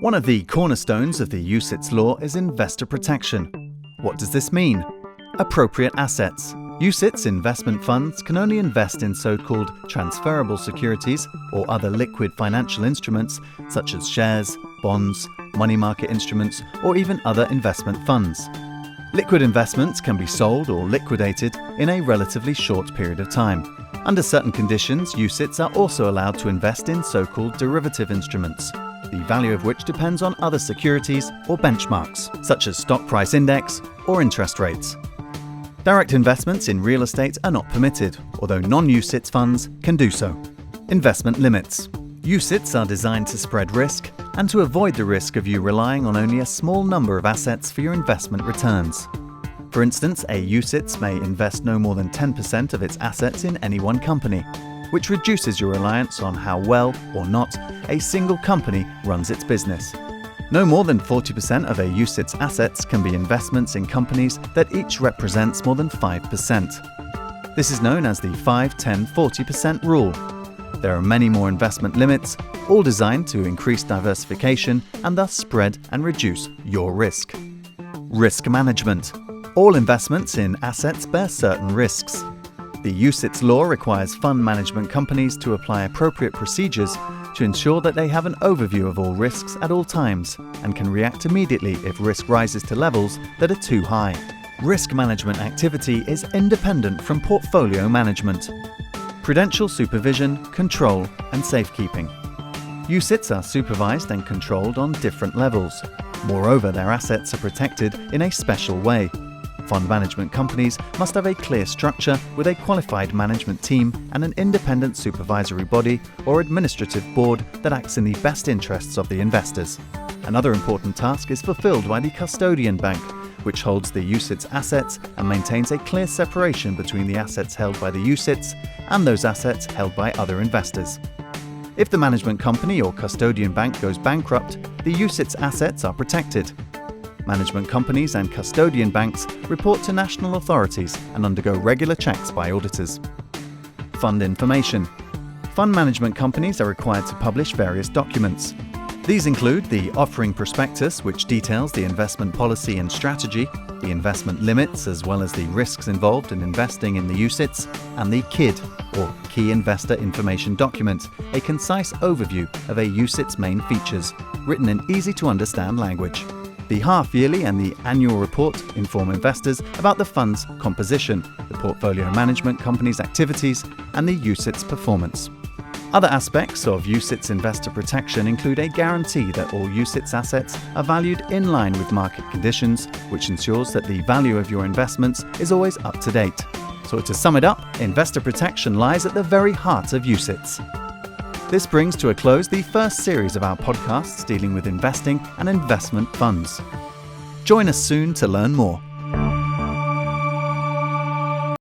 One of the cornerstones of the UCITS law is investor protection. What does this mean? Appropriate assets. UCITS investment funds can only invest in so-called transferable securities or other liquid financial instruments such as shares, bonds, money market instruments, or even other investment funds. Liquid investments can be sold or liquidated in a relatively short period of time. Under certain conditions, UCITS are also allowed to invest in so-called derivative instruments, the value of which depends on other securities or benchmarks, such as stock price index or interest rates. Direct investments in real estate are not permitted, although non-UCITS funds can do so. Investment limits. UCITS are designed to spread risk and to avoid the risk of you relying on only a small number of assets for your investment returns. For instance, a UCITS may invest no more than 10% of its assets in any one company, which reduces your reliance on how well or not a single company runs its business. No more than 40% of a UCITS assets can be investments in companies that each represents more than 5%. This is known as the 5-10-40% rule. There are many more investment limits, all designed to increase diversification and thus spread and reduce your risk. Risk management. All investments in assets bear certain risks. The UCITS law requires fund management companies to apply appropriate procedures to ensure that they have an overview of all risks at all times and can react immediately if risk rises to levels that are too high. Risk management activity is independent from portfolio management. Prudential supervision, control, and safekeeping. UCITS are supervised and controlled on different levels. Moreover, their assets are protected in a special way. Fund management companies must have a clear structure with a qualified management team and an independent supervisory body or administrative board that acts in the best interests of the investors. Another important task is fulfilled by the custodian bank, which holds the UCITS assets and maintains a clear separation between the assets held by the UCITS and those assets held by other investors. If the management company or custodian bank goes bankrupt, the UCITS assets are protected. Management companies and custodian banks report to national authorities and undergo regular checks by auditors. Fund information. Fund management companies are required to publish various documents. These include the offering prospectus, which details the investment policy and strategy, the investment limits as well as the risks involved in investing in the UCITS, and the KID, or Key Investor Information Document, a concise overview of a UCITS main features, written in easy-to-understand language. The half-yearly and the annual report inform investors about the fund's composition, the portfolio management company's activities, and the UCITS performance. Other aspects of UCITS investor protection include a guarantee that all UCITS assets are valued in line with market conditions, which ensures that the value of your investments is always up to date. So to sum it up, investor protection lies at the very heart of UCITS. This brings to a close the first series of our podcasts dealing with investing and investment funds. Join us soon to learn more.